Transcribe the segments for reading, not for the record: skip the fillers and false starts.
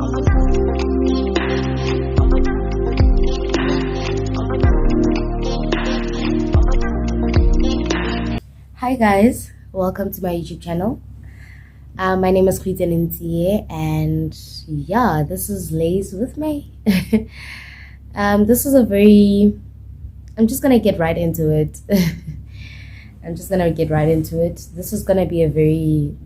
Hi guys, welcome to my YouTube channel. My name is Ntie, and yeah, this is Lays with me. This is a very, I'm just gonna get right into it. This is gonna be a very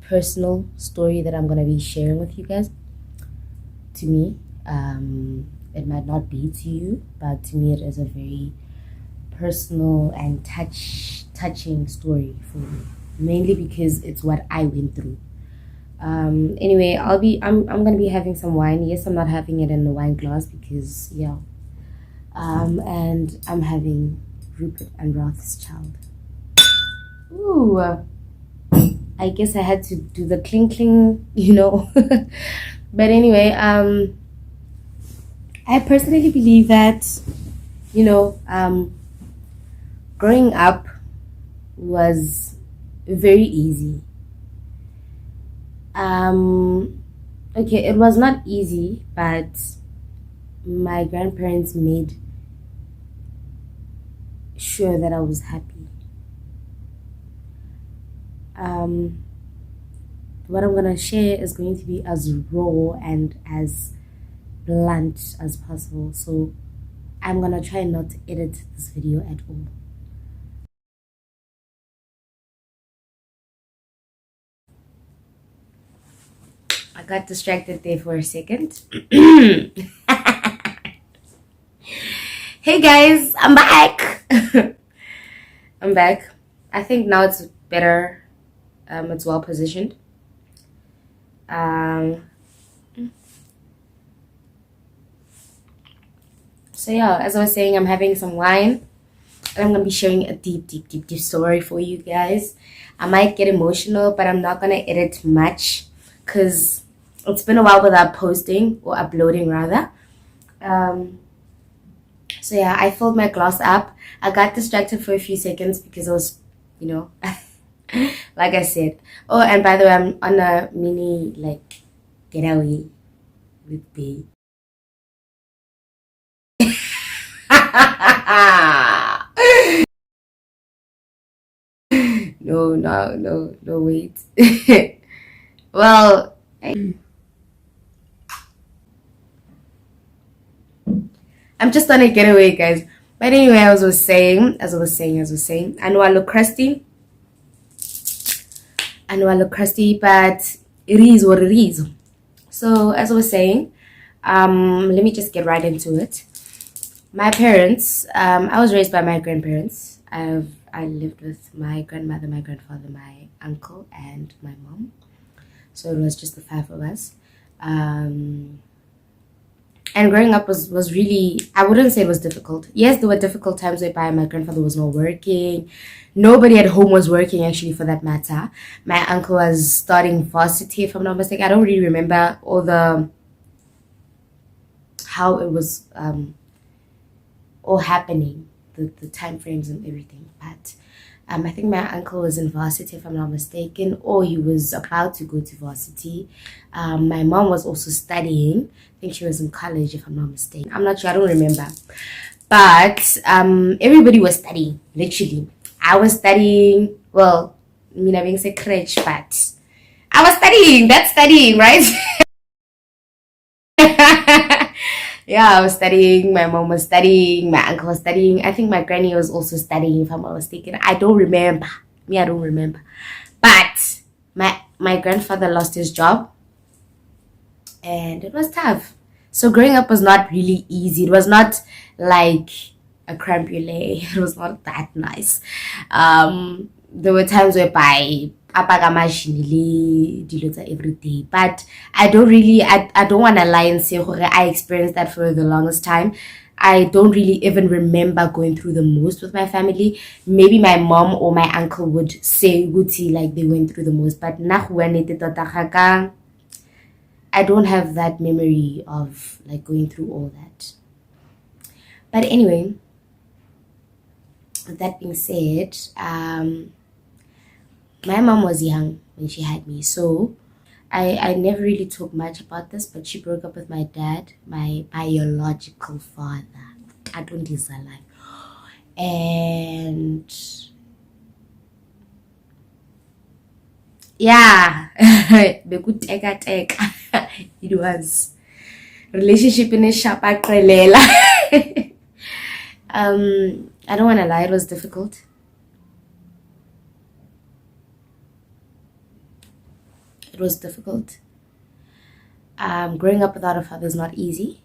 personal story that I'm gonna be sharing with you guys. To me, it might not be to you, but to me it is a very personal and touching story for me, mainly because it's what I went through. Anyway, I'm gonna be having some wine. Yes, I'm not having it in a wine glass because yeah. And I'm having Rupert and Rothschild. Ooh, I guess I had to do the cling cling, But anyway, I personally believe that, growing up was very easy. Okay, it was not easy, but my grandparents made sure that I was happy. What I'm gonna share is going to be as raw and as blunt as possible, so I'm gonna try not to edit this video at all. I got distracted there for a second. Hey guys, I'm back. I'm back. I think now it's better. It's well positioned. So yeah, as I was saying, I'm having some wine, and I'm gonna be sharing a deep story for you guys. I might get emotional, but I'm not gonna edit much because it's been a while without posting or uploading rather. So yeah, I filled my glass up. I got distracted for a few seconds because I was, like I said. Oh, and by the way, I'm on a mini getaway with babe. No, wait. Well, I'm just on a getaway, guys. But anyway, as I was saying, I know I look crusty. But it is what it is. So as I was saying, let me just get right into it. My parents, I was raised by my grandparents. I lived with my grandmother, my grandfather, my uncle, and my mom. So it was just the five of us. And growing up was really, I wouldn't say it was difficult. Yes, there were difficult times whereby my grandfather was not working. Nobody at home was working, actually, for that matter. My uncle was starting varsity, if I'm not mistaken. I don't really remember how it was all happening, the time frames and everything. But I think my uncle was in varsity, if I'm not mistaken, or he was about to go to varsity. My mom was also studying. I think she was in college, if I'm not mistaken. I'm not sure. I don't remember. But everybody was studying, literally. I was studying. Well, I mean, I'm being said crutch, but I was studying. That's studying, right? Yeah, I was studying. My mom was studying. My uncle was studying. I think my granny was also studying, if I'm not mistaken. I don't remember. I don't remember. But my grandfather lost his job, and it was tough. So growing up was not really easy. It was not like a creme brulee. It was not that nice. There were times whereby every day, but I don't want to lie and say I experienced that for the longest time. I don't really even remember going through the most with my family. Maybe my mom or my uncle would say like they went through the most, but I don't have that memory of like going through all that. But anyway, with that being said, my mom was young when she had me, so I never really talk much about this, but she broke up with my dad, my biological father. I don't alive. And yeah, it was relationship in a shop. I don't want to lie, it was difficult. It was difficult. Growing up without a father is not easy,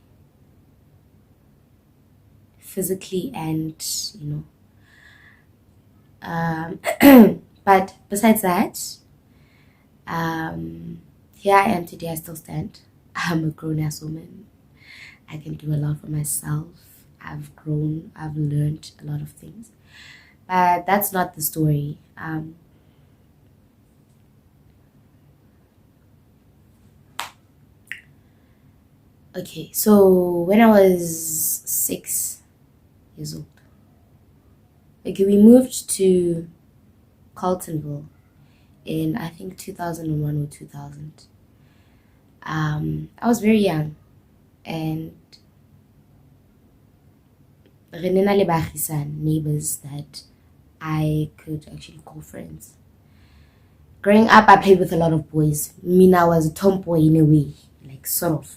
physically and but besides that, here I am today. I still stand. I'm a grown ass woman. I can do a lot for myself. I've grown. I've learned a lot of things, but that's not the story. Okay, so when I was 6 years old, okay, we moved to Carltonville in I think 2001 or 2000. I was very young, and re ne na le baagisane, neighbors that I could actually call friends. Growing up, I played with a lot of boys. I was a tomboy in a way, like sort of.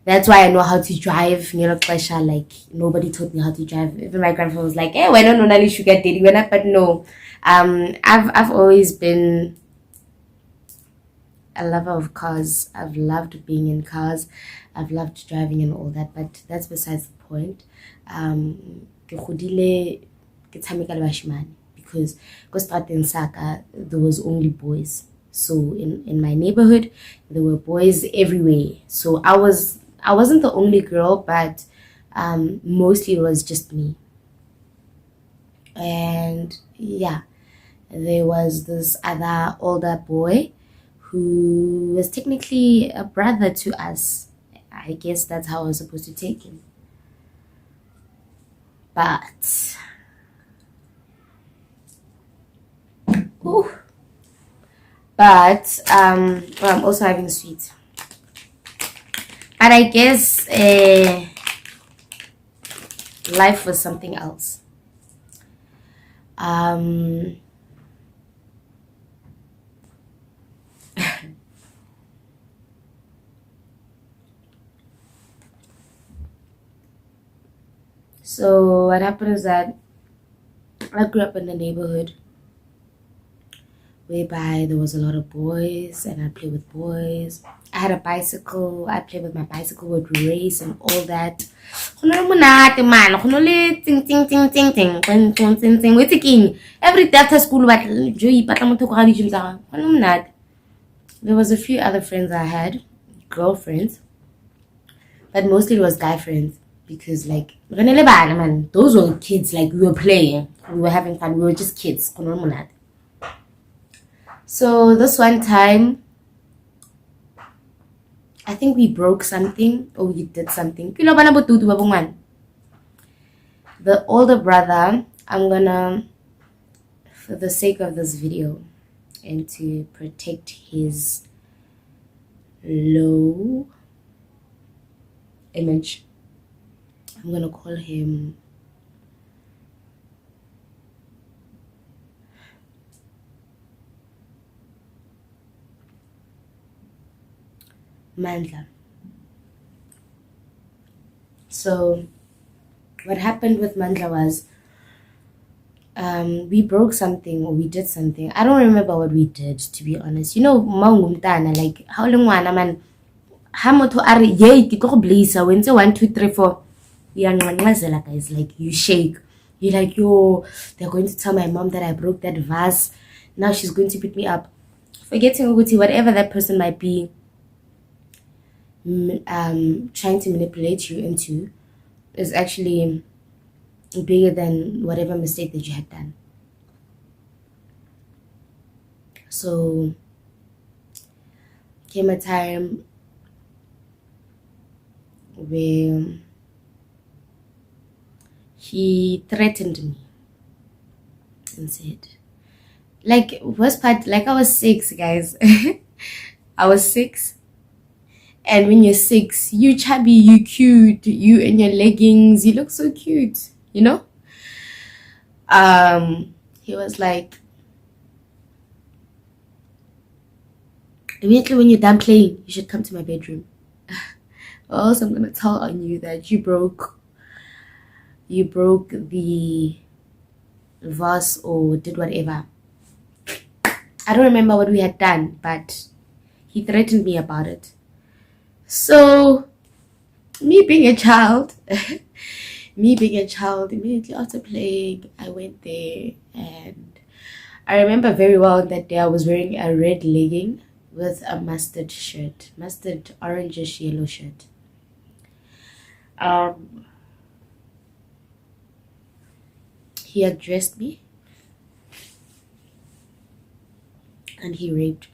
That's why I know how to drive. Like nobody taught me how to drive. Even my grandfather was like, "Hey, why don't you sugar daddy?" But no, I've always been a lover of cars. I've loved being in cars. I've loved driving and all that. But that's besides the point. Ke godile ke tshameka le bashimane because in Saka there was only boys. So in my neighborhood there were boys everywhere. So I wasn't the only girl, but mostly it was just me. And yeah, there was this other older boy who was technically a brother to us. I guess that's how I was supposed to take him. But ooh, well, I'm also having sweet. But I guess life was something else. So what happened is that I grew up in a neighborhood whereby there was a lot of boys and I played with boys. I had a bicycle. I played with my bicycle, would race and all that. Every day after school, there was a few other friends I had, girlfriends, but mostly it was guy friends because like those were kids. Like we were playing, we were having fun, we were just kids. So this one time, I think we broke something or we did something. The older brother, I'm gonna, for the sake of this video and to protect his low image, I'm gonna call him Mandla. So what happened with Mandla was we broke something or we did something. I don't remember what we did, to be honest. Like how long man Hamoto are yay ke go blazer when say 1 2 3 4 guys, like you shake. You're like, yo, they're going to tell my mom that I broke that vase. Now she's going to pick me up. Forgetting Uguti, whatever that person might be trying to manipulate you into is actually bigger than whatever mistake that you had done. So came a time where he threatened me and said, like, worst part, like I was 6, guys. I was 6. And when you're 6, you chubby, you cute, you in your leggings, you look so cute, you know? He was like, immediately when you're done playing, you should come to my bedroom. Or else I'm gonna tell on you that you broke the vase or did whatever. I don't remember what we had done, but he threatened me about it. So me being a child, immediately after playing, I went there, and I remember very well that day I was wearing a red legging with a mustard orangish yellow shirt. He addressed me and he raped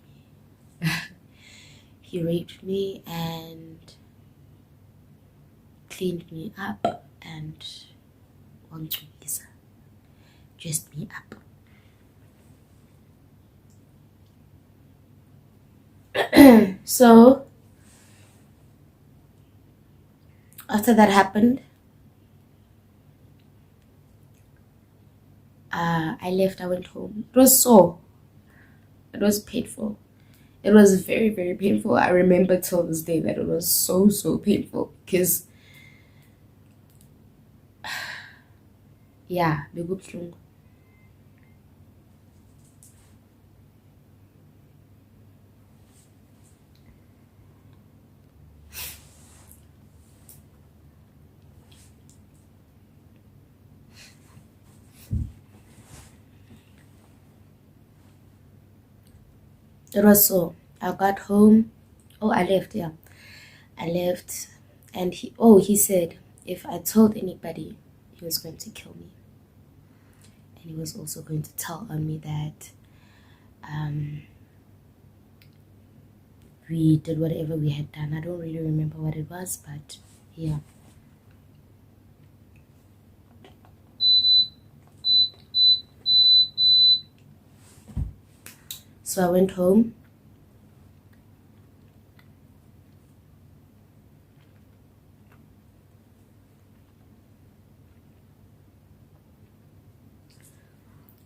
me. He raped me and cleaned me up and dressed me up. So after that happened, I left. I went home. It was painful. It was very, very painful. I remember till this day that it was so, so painful because, yeah, bekubuhlungu. It was so. I got home. Oh, I left. Yeah, I left, and he said if I told anybody, he was going to kill me, and he was also going to tell on me that we did whatever we had done. I don't really remember what it was, but yeah. So I went home.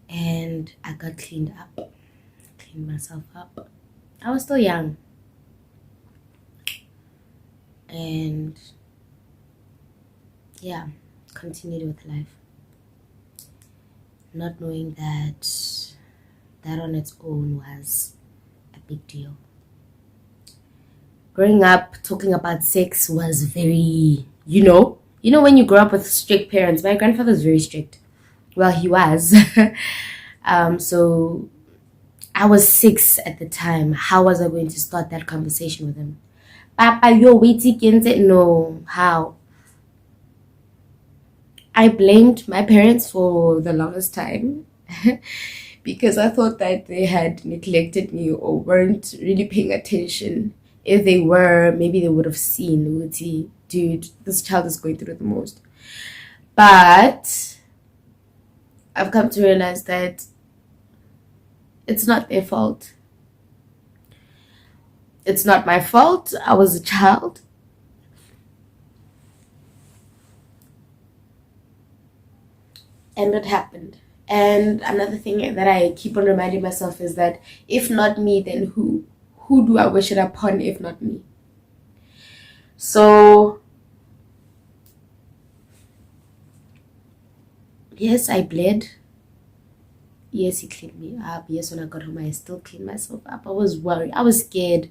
And I got cleaned myself up. I was still young. And yeah, continued with life. Not knowing that on its own was a big deal. Growing up, talking about sex was very, when you grow up with strict parents. My grandfather's very strict. Well, he was. So I was 6 at the time. How was I going to start that conversation with him? Papa, you're waiting. No, how? I blamed my parents for the longest time because I thought that they had neglected me or weren't really paying attention. If they were, maybe they would have seen, Uti, dude, this child is going through the most. But I've come to realize that it's not their fault. It's not my fault. I was a child. And it happened. And another thing that I keep on reminding myself is that if not me, then who? Who do I wish it upon if not me? So, yes, I bled. Yes, he cleaned me up. Yes, when I got home, I still cleaned myself up. I was worried. I was scared.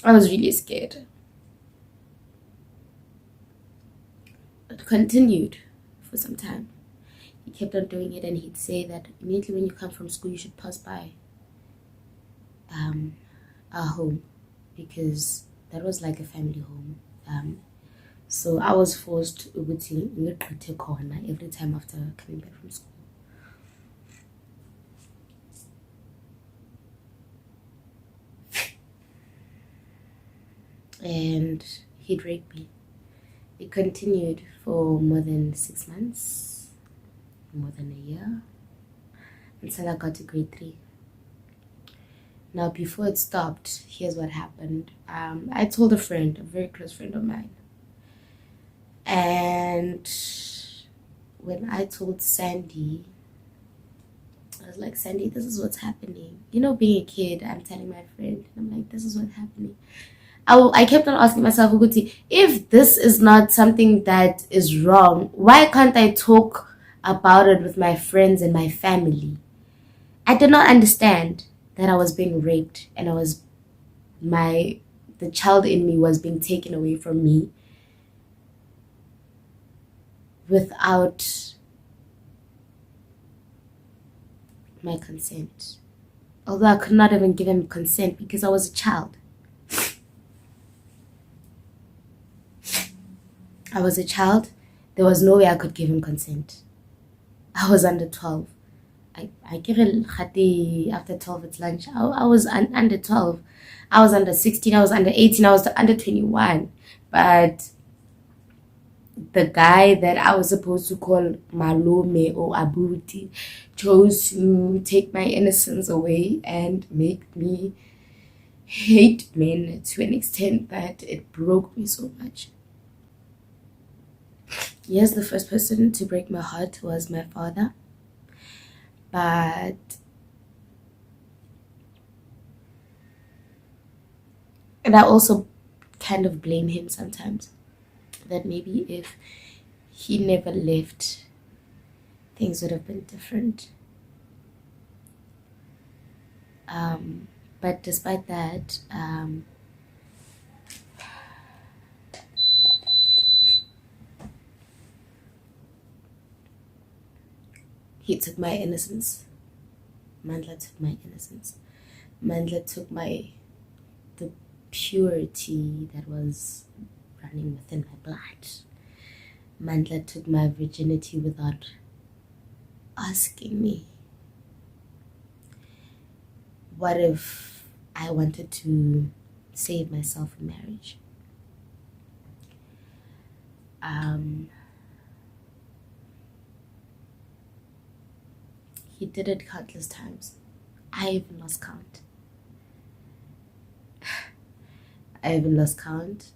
I was really scared. It continued for some time. He kept on doing it, and he'd say that immediately when you come from school, you should pass by our home, because that was like a family home. So I was forced to corner every time after coming back from school. And he'd rape me. It continued for more than 6 months, more than a year, until I got to grade 3. Now, before it stopped, here's what happened. I told a friend, a very close friend of mine, and when I told Sandy, I was like, Sandy, this is what's happening. You know, being a kid, I'm telling my friend, and I'm like, this is what's happening. I kept on asking myself, Uguti, if this is not something that is wrong, why can't I talk about it with my friends and my family? I did not understand that I was being raped and the child in me was being taken away from me without my consent. Although I could not even give him consent because I was a child. I was a child. There was no way I could give him consent. I was under 12. I give it after 12 it's lunch. I was under 12. I was under 16. I was under 18. I was under 21. But the guy that I was supposed to call Malome or Abuti chose to take my innocence away and make me hate men to an extent that it broke me so much. Yes, the first person to break my heart was my father. But and I also kind of blame him sometimes. That maybe if he never left, things would have been different. But despite that, he took my innocence. Mandla took my innocence. Mandla took the purity that was running within my blood. Mandla took my virginity without asking me. What if I wanted to save myself in marriage? He did it countless times. I even lost count. I even lost count.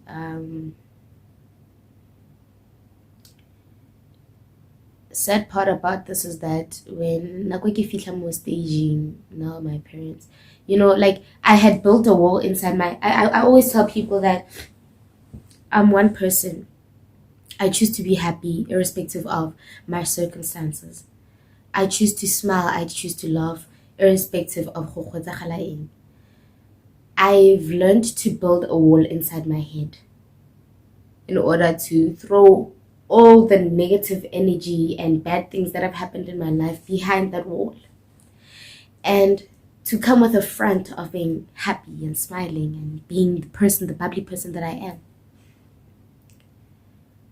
Sad part about this is that when Nakweki Fitlam was staging, now my parents, like I had built a wall inside I always tell people that I'm one person. I choose to be happy irrespective of my circumstances. I choose to smile, I choose to laugh irrespective of I've learned to build a wall inside my head in order to throw all the negative energy and bad things that have happened in my life behind that wall. And to come with a front of being happy and smiling and being the bubbly person that I am.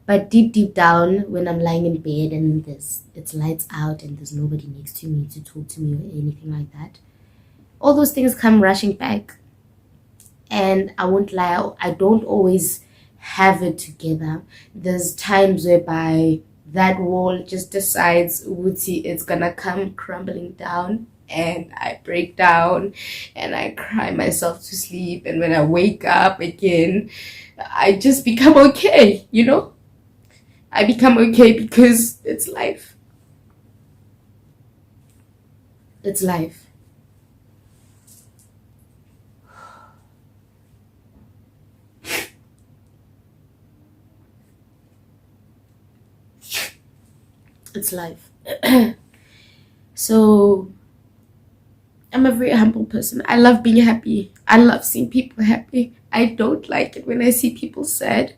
But deep down, when I'm lying in bed and it's lights out and there's nobody next to me to talk to me or anything like that, all those things come rushing back. And I won't lie, I don't always have it together. There's times whereby that wall just decides it's gonna come crumbling down and I break down and I cry myself to sleep, and when I wake up again I just become okay. I become okay because it's life. It's life. It's life. So I'm a very humble person. I love being happy. I love seeing people happy. I don't like it when I see people sad.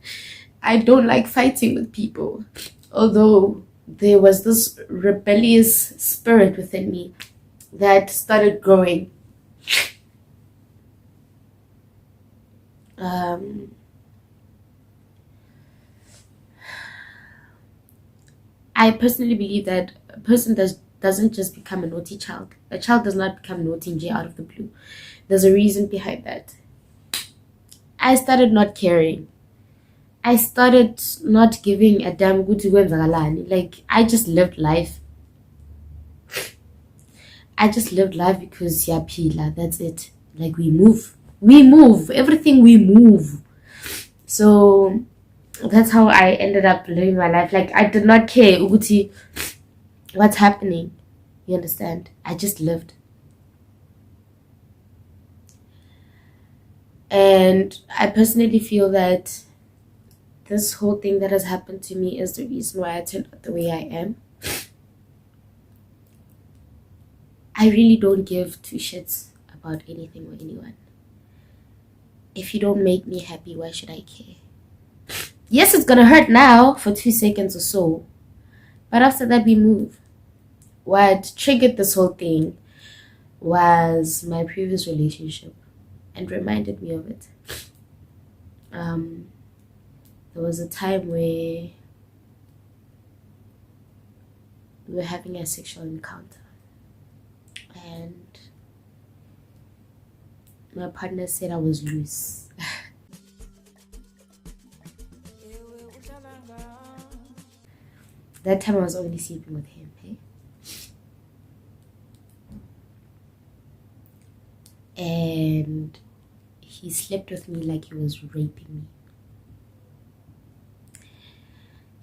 I don't like fighting with people. Although there was this rebellious spirit within me that started growing. I personally believe that a person doesn't just become a naughty child. A child does not become naughty and out of the blue. There's a reason behind that. I started not caring. I started not giving a damn good to Like, I just lived life. I just lived life because pila, that's it. Like we move everything, we move. So that's how I ended up living my life. Like I did not care Uguti what's happening. You understand? I just lived. And I personally feel that this whole thing that has happened to me is the reason why I turned out the way I am. I really don't give two shits about anything or anyone. If you don't make me happy, why should I care? Yes, it's gonna hurt now for 2 seconds or so, but after that, we move. What triggered this whole thing was my previous relationship and reminded me of it. Um, there was a time where we were having a sexual encounter, and my partner said I was loose. That time I was only sleeping with him, hey? And he slept with me like he was raping me.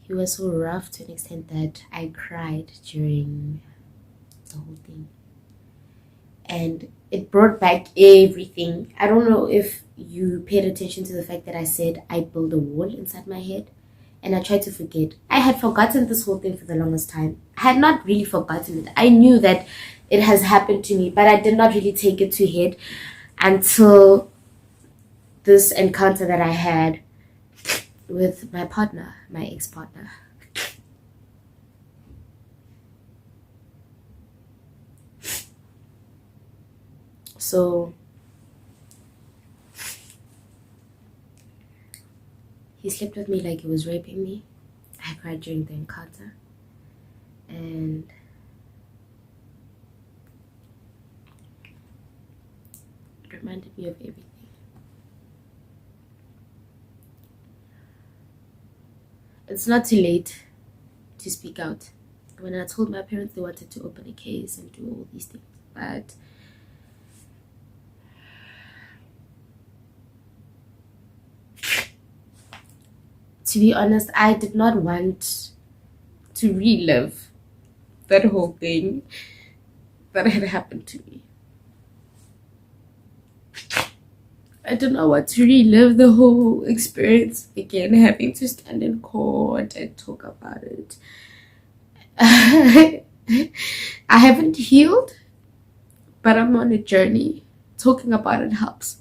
He was so rough to an extent that I cried during the whole thing. And it brought back everything. I don't know if you paid attention to the fact that I said I built a wall inside my head and I tried to forget. I had forgotten this whole thing for the longest time. I had not really forgotten it. I knew that it has happened to me, but I did not really take it to head until this encounter that I had with my partner, my ex-partner. So he slept with me like he was raping me. I cried during the encounter, and it reminded me of everything. It's not too late to speak out. When I told my parents, they wanted to open a case and do all these things, but to be honest, I did not want to relive that whole thing that had happened to me. I did not want to relive the whole experience again, having to stand in court and talk about it. I haven't healed, but I'm on a journey. Talking about it helps.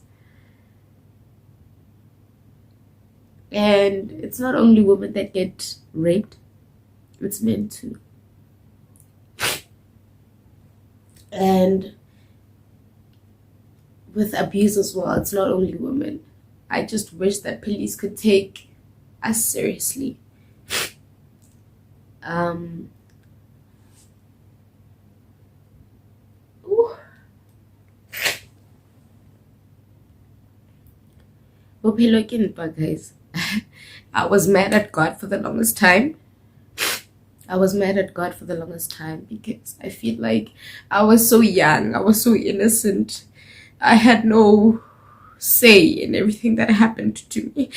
And it's not only women that get raped, it's men too. And with abuse as well, it's not only women. I just wish that police could take us seriously. Guys, I was mad at God for the longest time. Because I feel like I was so young, I was so innocent. I had no say in everything that happened to me,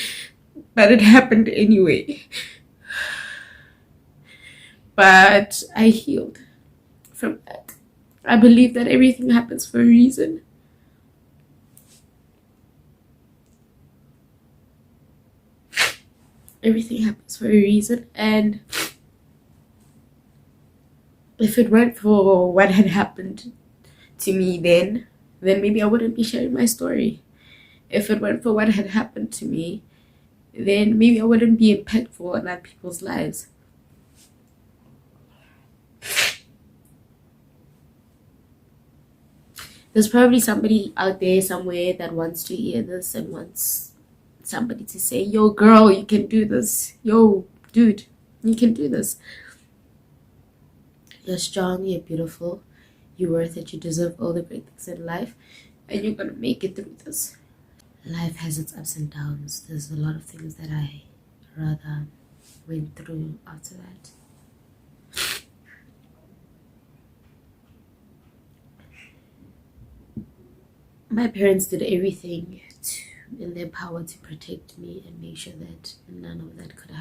but it happened anyway. But I healed from that. I believe that everything happens for a reason. Everything happens for a reason, and if it weren't for what had happened to me then maybe I wouldn't be sharing my story. If it weren't for what had happened to me, then maybe I wouldn't be impactful in other people's lives. There's probably somebody out there somewhere that wants to hear this and wants somebody to say, yo girl, you can do this. Yo dude, you can do this. You're strong, you're beautiful, you're worth it, you deserve all the great things in life, and you're gonna make it through this. Life has its ups and downs. There's a lot of things that I rather went through after that. My parents did everything in their power to protect me and make sure that none of that could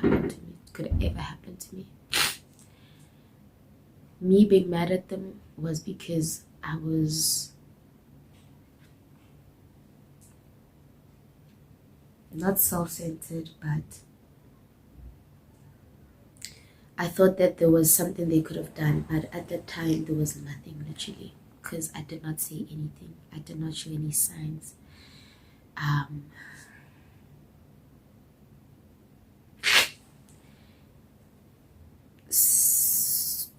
ever happen to me. Me being mad at them was because I was not self-centered, but I thought that there was something they could have done, but at that time there was nothing, literally, because I did not say anything. I did not show any signs. Sex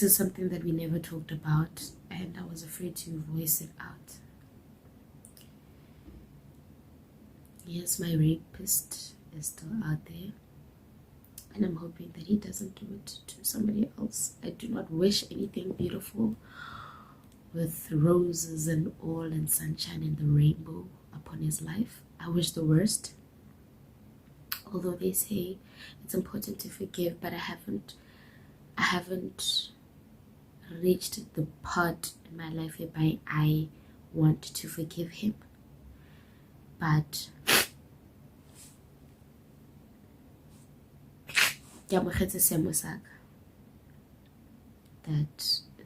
is something that we never talked about, and I was afraid to voice it out. Yes, my rapist is still out there, and I'm hoping that he doesn't do it to somebody else. I do not wish anything beautiful with roses and all and sunshine and the rainbow upon his life. I wish the worst. Although they say it's important to forgive, but I haven't reached the part in my life whereby I want to forgive him. But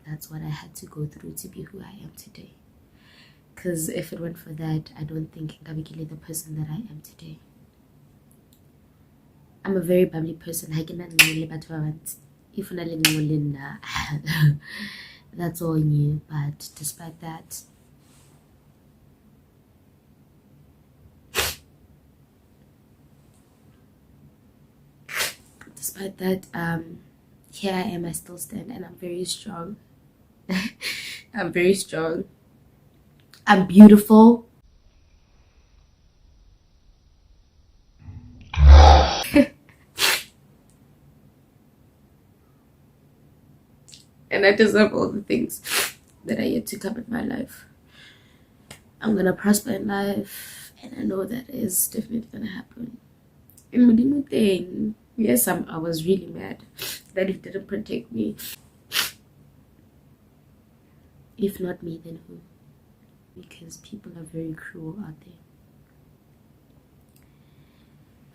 that's what I had to go through to be who I am today. Because if it weren't for that, I don't think I would be the person that I am today. I'm a very bubbly person. If that's all new. But despite that, here I am. I still stand, and I'm very strong. I'm very strong. I'm beautiful. And I deserve all the things that are yet to come in my life. I'm gonna prosper in life, and I know that is definitely gonna happen. Yes, I was really mad that he didn't protect me. If not me, then who? Because people are very cruel out there.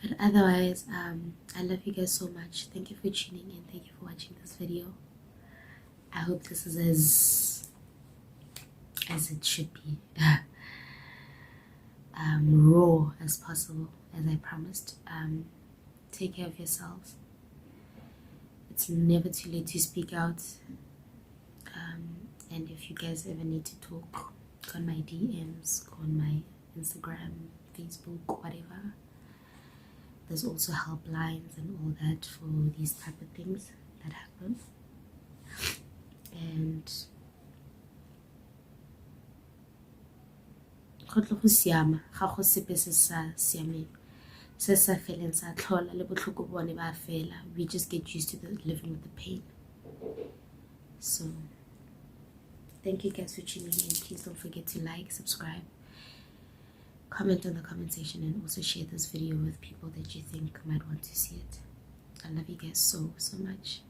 But otherwise, I love you guys so much. Thank you for tuning in. Thank you for watching this video. I hope this is as it should be, raw as possible, as I promised. Take care of yourselves. It's never too late to speak out. And if you guys ever need to talk, go on my DMs, go on my Instagram, Facebook, whatever. There's also helplines and all that for these type of things that happen. And we just get used to living with the pain. So thank you guys for tuning in. Please don't forget to like, subscribe, comment on the comment section, and also share this video with people that you think might want to see it. I love you guys so much.